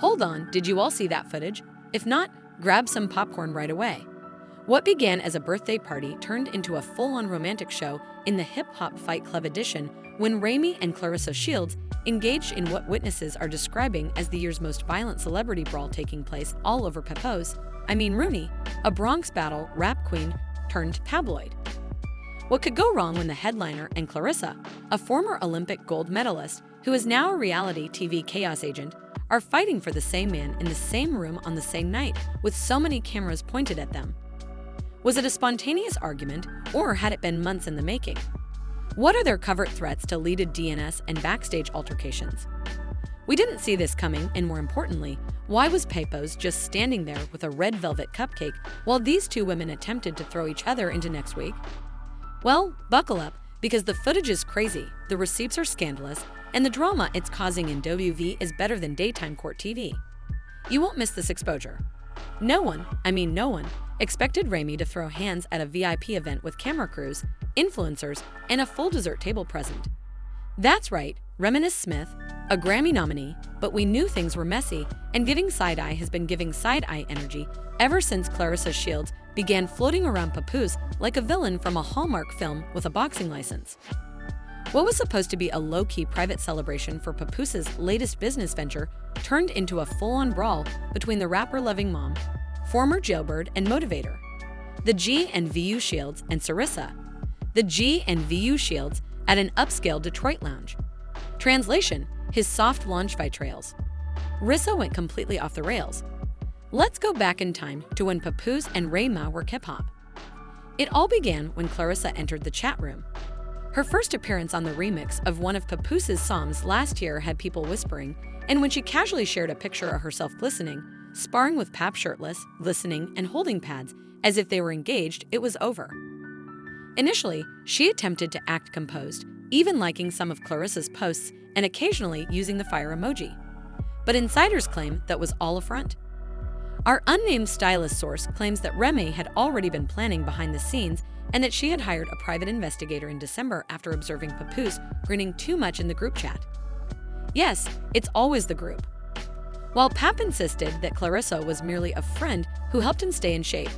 Hold on, did you all see that footage? If not, grab some popcorn right away. What began as a birthday party turned into a full-on romantic show in the hip-hop Fight Club edition when Remy and Claressa Shields engaged in what witnesses are describing as the year's most violent celebrity brawl taking place all over Papoose, Remy, a Bronx battle rap queen turned tabloid. What could go wrong when the headliner and Claressa, a former Olympic gold medalist who is now a reality TV chaos agent, are fighting for the same man in the same room on the same night with so many cameras pointed at them? Was it a spontaneous argument, or had it been months in the making? What are their covert threats to lead to DNS and backstage altercations? We didn't see this coming, and more importantly, why was Papoose just standing there with a red velvet cupcake while these two women attempted to throw each other into next week? Well, buckle up, because the footage is crazy, the receipts are scandalous, and the drama it's causing in WV is better than daytime court TV. You won't miss this exposure. No one expected Remy to throw hands at a VIP event with camera crews, influencers, and a full dessert table present. That's right, Remy Smith, a Grammy nominee, but we knew things were messy, and giving side-eye has been giving side-eye energy ever since Claressa Shields began floating around Papoose like a villain from a Hallmark film with a boxing license. What was supposed to be a low-key private celebration for Papoose's latest business venture turned into a full-on brawl between the rapper-loving mom, former jailbird and motivator, the G and VU Shields and Sarissa, the G and VU Shields at an upscale Detroit lounge. Translation: his soft launch fight trails. Rissa went completely off the rails. Let's go back in time to when Papoose and Remy were hip-hop. It all began when Claressa entered the chat room. Her first appearance on the remix of one of Papoose's songs last year had people whispering, and when she casually shared a picture of herself glistening, sparring with Pap shirtless, glistening, and holding pads as if they were engaged, it was over. Initially, she attempted to act composed, even liking some of Claressa's posts and occasionally using the fire emoji. But insiders claim that was all a front. Our unnamed stylist source claims that Remy had already been planning behind the scenes and that she had hired a private investigator in December after observing Papoose grinning too much in the group chat. Yes, it's always the group. While Pap insisted that Claressa was merely a friend who helped him stay in shape,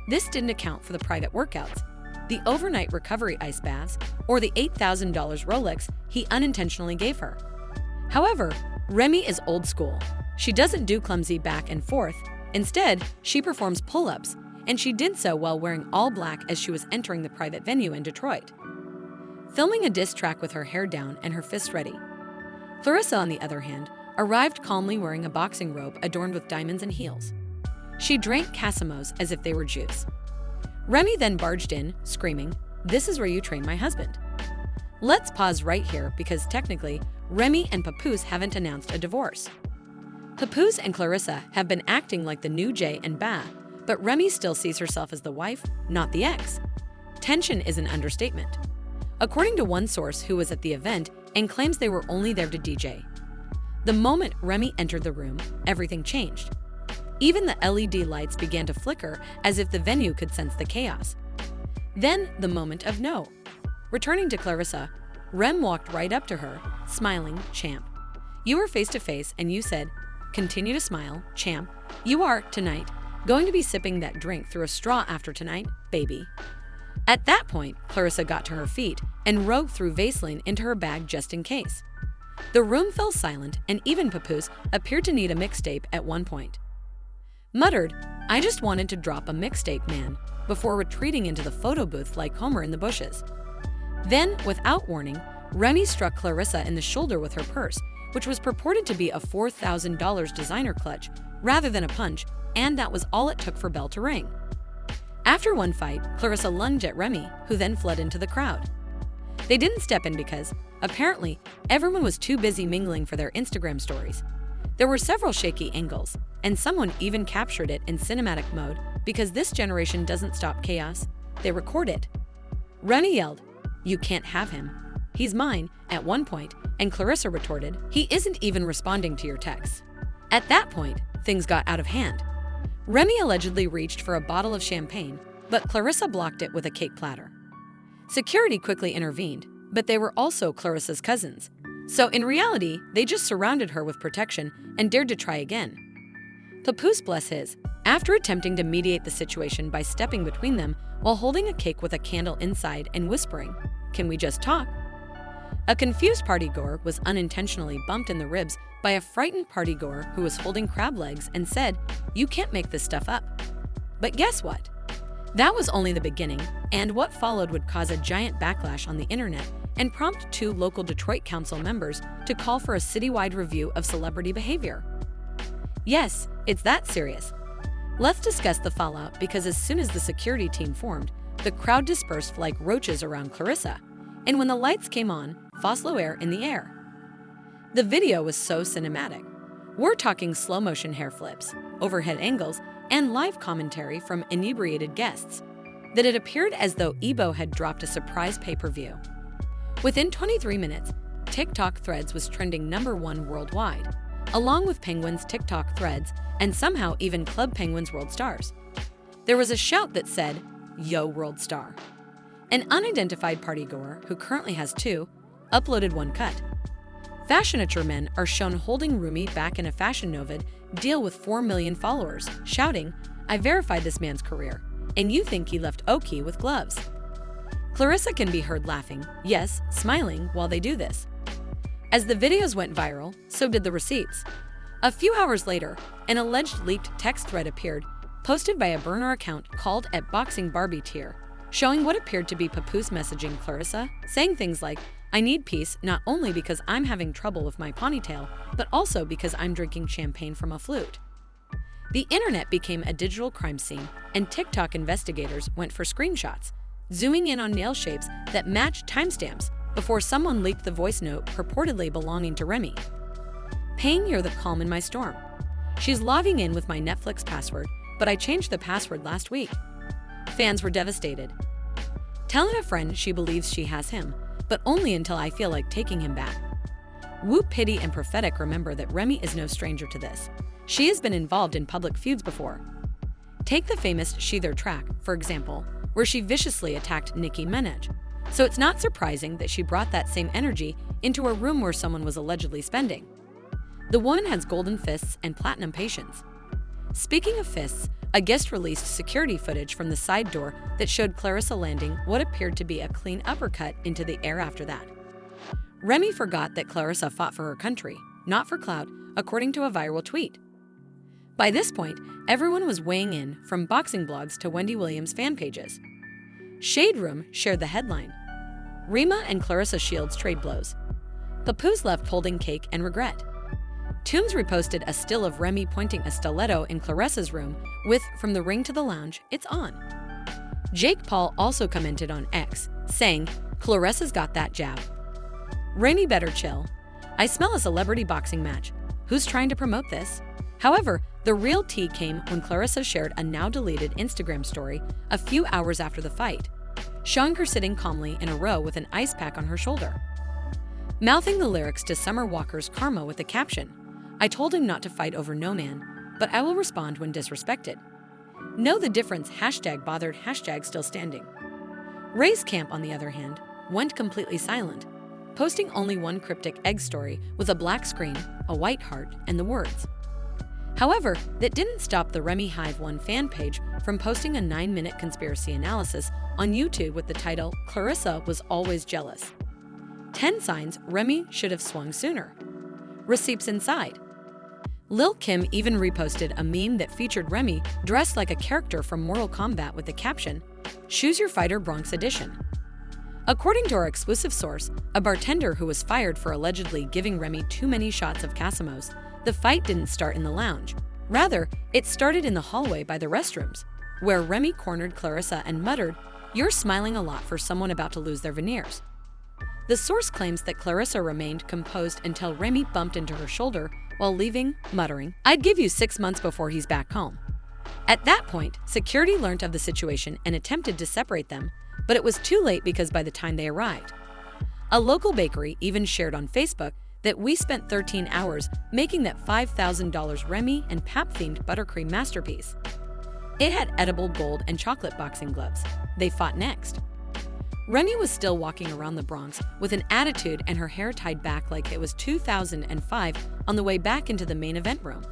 this didn't account for the private workouts, the overnight recovery ice baths, or the $8,000 Rolex he unintentionally gave her. However, Remy is old school. She doesn't do clumsy back and forth. Instead, she performs pull-ups, and she did so while wearing all black as she was entering the private venue in Detroit, filming a diss track with her hair down and her fists ready. Claressa, on the other hand, arrived calmly wearing a boxing robe adorned with diamonds and heels. She drank Casamigos as if they were juice. Remy then barged in, screaming, "This is where you train my husband." Let's pause right here because technically, Remy and Papoose haven't announced a divorce. Papoose and Claressa have been acting like the new Jay and Ba, but Remy still sees herself as the wife, not the ex. Tension is an understatement. According to one source who was at the event and claims they were only there to DJ. The moment Remy entered the room, everything changed. Even the LED lights began to flicker as if the venue could sense the chaos. Then, the moment of no. Returning to Claressa, Rem walked right up to her, smiling, "Champ. You were face to face and you said, 'Continue to smile, champ. You are, tonight, going to be sipping that drink through a straw after tonight, baby.'" At that point, Claressa got to her feet and rogued through Vaseline into her bag just in case. The room fell silent, and even Papoose appeared to need a mixtape at one point. Muttered, "I just wanted to drop a mixtape, man," before retreating into the photo booth like Homer in the bushes. Then, without warning, Remy struck Claressa in the shoulder with her purse, which was purported to be a $4,000 designer clutch rather than a punch, and that was all it took for bell to ring. After one fight, Claressa lunged at Remy, who then fled into the crowd. They didn't step in because, apparently, everyone was too busy mingling for their Instagram stories. There were several shaky angles, and someone even captured it in cinematic mode because this generation doesn't stop chaos, they record it. Remy yelled, "You can't have him. He's mine," at one point, and Claressa retorted, "He isn't even responding to your texts." At that point, things got out of hand. Remy allegedly reached for a bottle of champagne, but Claressa blocked it with a cake platter. Security quickly intervened, but they were also Claressa's cousins, So in reality, they just surrounded her with protection and dared to try again. Papoose, bless his, after attempting to mediate the situation by stepping between them while holding a cake with a candle inside and whispering, "Can we just talk?" A confused partygoer was unintentionally bumped in the ribs by a frightened partygoer who was holding crab legs and said, "You can't make this stuff up." But guess what? That was only the beginning, and what followed would cause a giant backlash on the internet and prompt 2 local Detroit council members to call for a citywide review of celebrity behavior. Yes, it's that serious. Let's discuss the fallout, because as soon as the security team formed, the crowd dispersed like roaches around Claressa, and when the lights came on, Foslo air in the air. The video was so cinematic. We're talking slow-motion hair flips, overhead angles, and live commentary from inebriated guests, that it appeared as though Ebo had dropped a surprise pay-per-view. Within 23 minutes, TikTok Threads was trending #1 worldwide, along with Penguin's TikTok Threads and somehow even Club Penguin's World Stars. There was a shout that said, "Yo, World Star." An unidentified partygoer, who currently has 2, uploaded one cut. Fashionature men are shown holding Remy back in a Fashion Nova deal with 4 million followers, shouting, "I verified this man's career, and you think he left Oki with gloves." Claressa can be heard laughing, yes, smiling while they do this. As the videos went viral, so did the receipts. A few hours later, an alleged leaked text thread appeared, posted by a burner account called @BoxingBarbieTier, showing what appeared to be Papoose messaging Claressa, saying things like, "I need peace not only because I'm having trouble with my ponytail, but also because I'm drinking champagne from a flute." The internet became a digital crime scene, and TikTok investigators went for screenshots, zooming in on nail shapes that matched timestamps before someone leaked the voice note purportedly belonging to Remy. "Pain, you're the calm in my storm. She's logging in with my Netflix password, but I changed the password last week." Fans were devastated. Telling a friend she believes she has him, but only until I feel like taking him back. Whoop, Pity, and Prophetic remember that Remy is no stranger to this. She has been involved in public feuds before. Take the famous She There track, for example, where she viciously attacked Nicki Minaj. So it's not surprising that she brought that same energy into a room where someone was allegedly spending. The woman has golden fists and platinum patience. Speaking of fists, a guest released security footage from the side door that showed Claressa landing what appeared to be a clean uppercut into the air after that. Remy forgot that Claressa fought for her country, not for clout, according to a viral tweet. By this point, everyone was weighing in, from boxing blogs to Wendy Williams fan pages. Shade Room shared the headline, "Rema and Claressa Shields trade blows. Papoose left holding cake and regret." Toombs reposted a still of Remy pointing a stiletto in Claressa's room with, "From the ring to the lounge, it's on." Jake Paul also commented on X, saying, "Claressa's got that jab. Remy better chill. I smell a celebrity boxing match. Who's trying to promote this?" However, the real tea came when Claressa shared a now-deleted Instagram story a few hours after the fight, showing her sitting calmly in a row with an ice pack on her shoulder, mouthing the lyrics to Summer Walker's Karma with the caption, "I told him not to fight over no man, but I will respond when disrespected. Know the difference, #bothered, #still standing." Ray's camp, on the other hand, went completely silent, posting only one cryptic egg story with a black screen, a white heart, and the words. However, that didn't stop the Remy Hive 1 fan page from posting a 9-minute conspiracy analysis on YouTube with the title, "Claressa was always jealous. 10 signs Remy should have swung sooner. Receipts inside." Lil Kim even reposted a meme that featured Remy dressed like a character from Mortal Kombat with the caption, "Choose your fighter Bronx edition." According to our exclusive source, a bartender who was fired for allegedly giving Remy too many shots of Casamigos, the fight didn't start in the lounge. Rather, it started in the hallway by the restrooms, where Remy cornered Claressa and muttered, "You're smiling a lot for someone about to lose their veneers." The source claims that Claressa remained composed until Remy bumped into her shoulder while leaving, muttering, "I'd give you 6 months before he's back home." At that point, security learned of the situation and attempted to separate them, but it was too late because by the time they arrived, a local bakery even shared on Facebook that "We spent 13 hours making that $5,000 Remy and Pap-themed buttercream masterpiece. It had edible gold and chocolate boxing gloves. They fought next." Remy was still walking around the Bronx with an attitude and her hair tied back like it was 2005 on the way back into the main event room.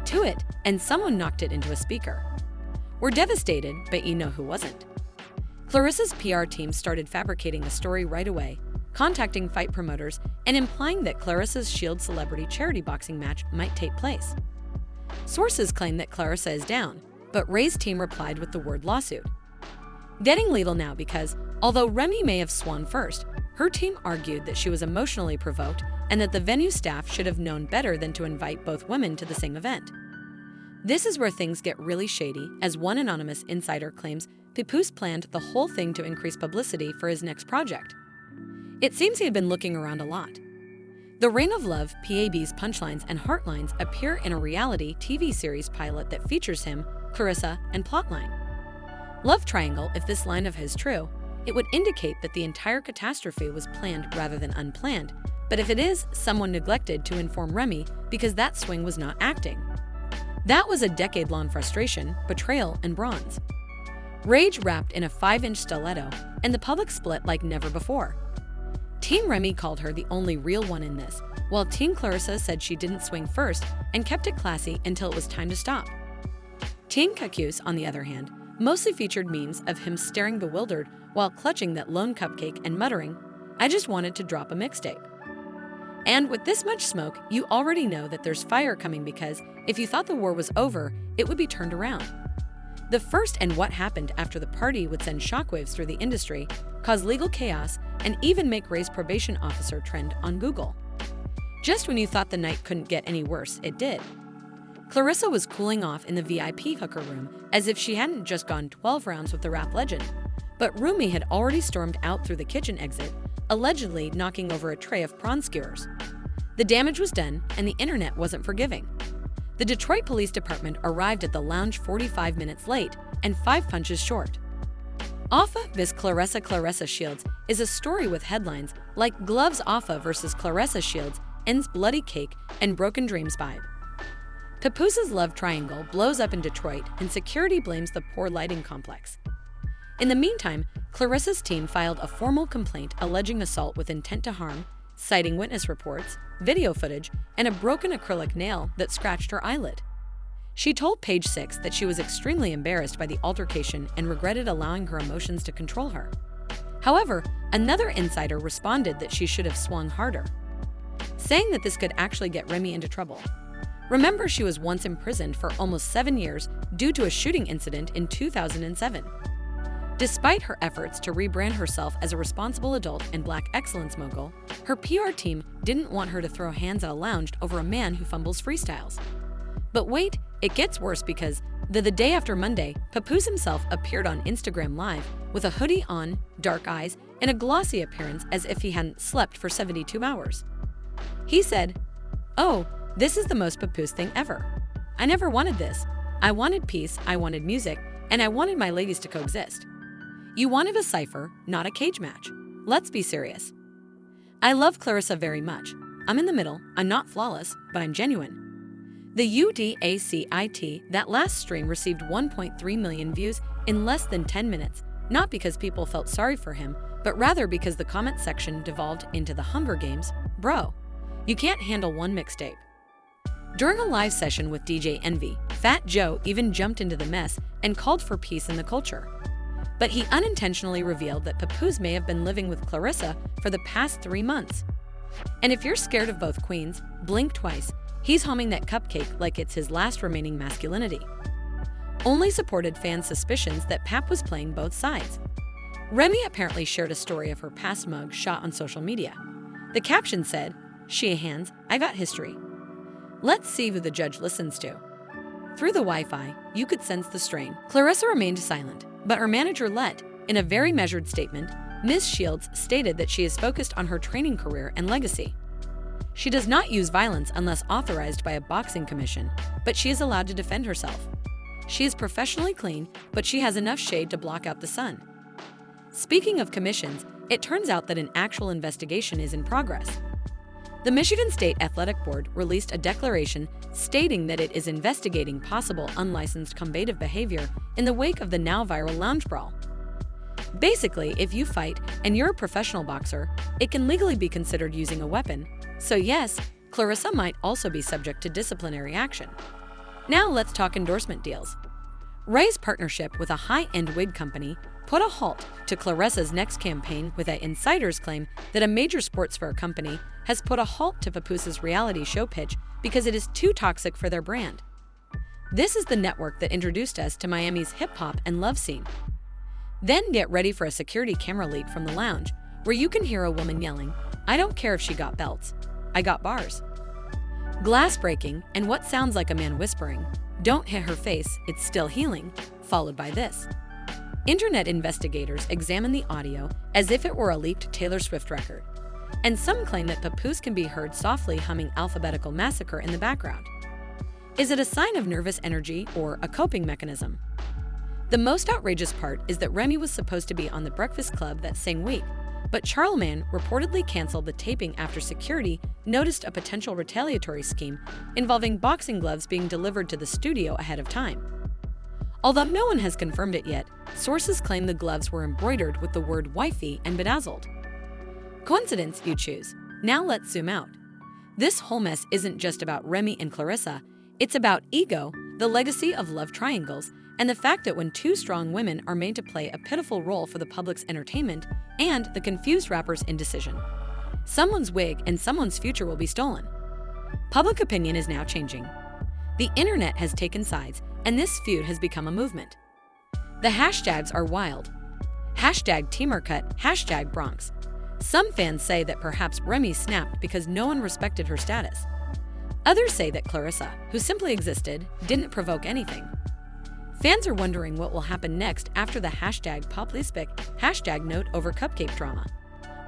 To it, and someone knocked it into a speaker. We're devastated, but you know who wasn't. Claressa's PR team started fabricating a story right away, contacting fight promoters and implying that Claressa's Shield celebrity charity boxing match might take place. Sources claim that Claressa is down, but Ray's team replied with the word lawsuit. Getting legal now because, although Remy may have swung first, her team argued that she was emotionally provoked and that the venue staff should have known better than to invite both women to the same event. This is where things get really shady, as one anonymous insider claims Papoose planned the whole thing to increase publicity for his next project. It seems he had been looking around a lot. The Reign of Love, PAB's punchlines and heartlines appear in a reality TV series pilot that features him, Claressa, and Plotline. Love Triangle, if this line of his true, it would indicate that the entire catastrophe was planned rather than unplanned, but if it is, someone neglected to inform Remy because that swing was not acting. That was a decade-long frustration, betrayal, and bronze. Rage wrapped in a 5-inch stiletto, and the public split like never before. Team Remy called her the only real one in this, while Team Claressa said she didn't swing first and kept it classy until it was time to stop. Team Papoose, on the other hand, mostly featured memes of him staring bewildered while clutching that lone cupcake and muttering, "I just wanted to drop a mixtape." And with this much smoke, you already know that there's fire coming because if you thought the war was over, it would be turned around. The first and what happened after the party would send shockwaves through the industry, cause legal chaos, and even make Ray's probation officer trend on Google. Just when you thought the night couldn't get any worse, it did. Claressa was cooling off in the VIP hooker room as if she hadn't just gone 12 rounds with the rap legend. But Remy had already stormed out through the kitchen exit, allegedly knocking over a tray of prawn skewers. The damage was done, and the internet wasn't forgiving. The Detroit Police Department arrived at the lounge 45 minutes late and 5 punches short. Offa vs. Claressa Shields is a story with headlines like Gloves Offa vs. Claressa Shields ends bloody cake and broken dreams vibe. Papoose's love triangle blows up in Detroit and security blames the poor lighting complex. In the meantime, Claressa's team filed a formal complaint alleging assault with intent to harm, citing witness reports, video footage, and a broken acrylic nail that scratched her eyelid. She told Page 6 that she was extremely embarrassed by the altercation and regretted allowing her emotions to control her. However, another insider responded that she should have swung harder, saying that this could actually get Remy into trouble. Remember, she was once imprisoned for almost 7 years due to a shooting incident in 2007. Despite her efforts to rebrand herself as a responsible adult and black excellence mogul, her PR team didn't want her to throw hands at a lounge over a man who fumbles freestyles. But wait, it gets worse because the day after Monday, Papoose himself appeared on Instagram Live with a hoodie on, dark eyes, and a glossy appearance as if he hadn't slept for 72 hours. He said, "Oh, this is the most Papoose thing ever. I never wanted this. I wanted peace, I wanted music, and I wanted my ladies to coexist. You wanted a cipher, not a cage match. Let's be serious. I love Claressa very much. I'm in the middle, I'm not flawless, but I'm genuine." The UDACIT, that last stream received 1.3 million views in less than 10 minutes, not because people felt sorry for him, but rather because the comment section devolved into the Hunger Games. Bro, you can't handle one mixtape. During a live session with DJ Envy, Fat Joe even jumped into the mess and called for peace in the culture. But he unintentionally revealed that Papoose may have been living with Claressa for the past 3 months. And if you're scared of both queens, blink twice. He's humming that cupcake like it's his last remaining masculinity. Only supported fans' suspicions that Pap was playing both sides. Remy apparently shared a story of her past mug shot on social media. The caption said, "Shia hands, I got history. Let's see who the judge listens to." Through the Wi-Fi, you could sense the strain. Claressa remained silent, but her manager let, in a very measured statement, Ms. Shields stated that she is focused on her training career and legacy. She does not use violence unless authorized by a boxing commission, but she is allowed to defend herself. She is professionally clean, but she has enough shade to block out the sun. Speaking of commissions, it turns out that an actual investigation is in progress. The Michigan State Athletic Board released a declaration stating that it is investigating possible unlicensed combative behavior in the wake of the now viral lounge brawl. Basically, if you fight and you're a professional boxer, it can legally be considered using a weapon. So yes, Claressa might also be subject to disciplinary action. Now let's talk endorsement deals. Ray's partnership with a high-end wig company put a halt to Claressa's next campaign, with insiders claim that a major sportswear company has put a halt to Papoose's reality show pitch because it is too toxic for their brand. This is the network that introduced us to Miami's hip-hop and love scene. Then get ready for a security camera leak from the lounge, where you can hear a woman yelling, "I don't care if she got belts. I got bars." Glass breaking and what sounds like a man whispering, "Don't hit her face, it's still healing," followed by this. Internet investigators examine the audio as if it were a leaked Taylor Swift record, and some claim that Papoose can be heard softly humming Alphabetical Massacre in the background. Is it a sign of nervous energy or a coping mechanism? The most outrageous part is that Remy was supposed to be on The Breakfast Club that same week, but Charlemagne reportedly canceled the taping after security noticed a potential retaliatory scheme involving boxing gloves being delivered to the studio ahead of time. Although no one has confirmed it yet, sources claim the gloves were embroidered with the word wifey and bedazzled. Coincidence, you choose. Now let's zoom out. This whole mess isn't just about Remy and Claressa, it's about ego, the legacy of love triangles, and the fact that when two strong women are made to play a pitiful role for the public's entertainment, and the confused rapper's indecision. Someone's wig and someone's future will be stolen. Public opinion is now changing. The internet has taken sides, and this feud has become a movement. The hashtags are wild. Hashtag #TeamHercut, hashtag Bronx. Some fans say that perhaps Remy snapped because no one respected her status. Others say that Claressa, who simply existed, didn't provoke anything. Fans are wondering what will happen next after the hashtag Papoose hashtag note over cupcake drama.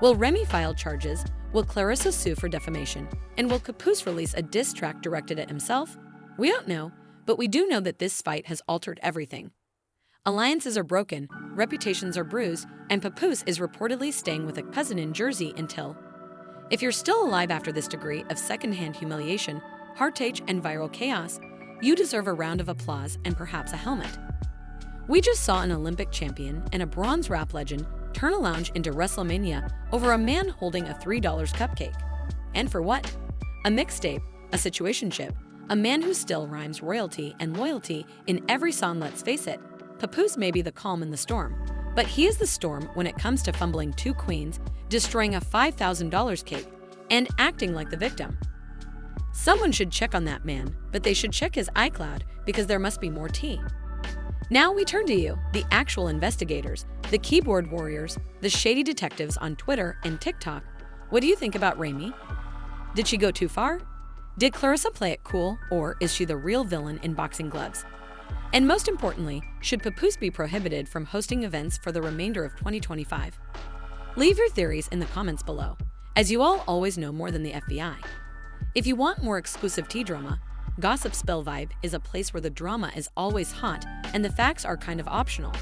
Will Remy file charges? Will Claressa sue for defamation? And will Papoose release a diss track directed at himself? We don't know, but we do know that this fight has altered everything. Alliances are broken, reputations are bruised, and Papoose is reportedly staying with a cousin in Jersey until. If you're still alive after this degree of secondhand humiliation, heartache, and viral chaos, you deserve a round of applause and perhaps a helmet. We just saw an Olympic champion and a bronze rap legend turn a lounge into WrestleMania over a man holding a $3 cupcake. And for what? A mixtape, a situationship, a man who still rhymes royalty and loyalty in every song. Let's face it, Papoose may be the calm in the storm, but he is the storm when it comes to fumbling two queens, destroying a $5,000 cake, and acting like the victim. Someone should check on that man, but they should check his iCloud because there must be more tea. Now we turn to you, the actual investigators, the keyboard warriors, the shady detectives on Twitter and TikTok. What do you think about Remy? Did she go too far? Did Claressa play it cool, or is she the real villain in boxing gloves? And most importantly, should Papoose be prohibited from hosting events for the remainder of 2025? Leave your theories in the comments below, as you all always know more than the FBI. If you want more exclusive tea drama, Gossip Spell Vibe is a place where the drama is always hot and the facts are kind of optional.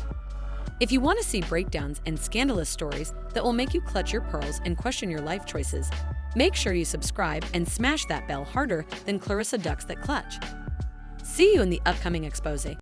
If you want to see breakdowns and scandalous stories that will make you clutch your pearls and question your life choices, make sure you subscribe and smash that bell harder than Claressa ducks that clutch. See you in the upcoming expose.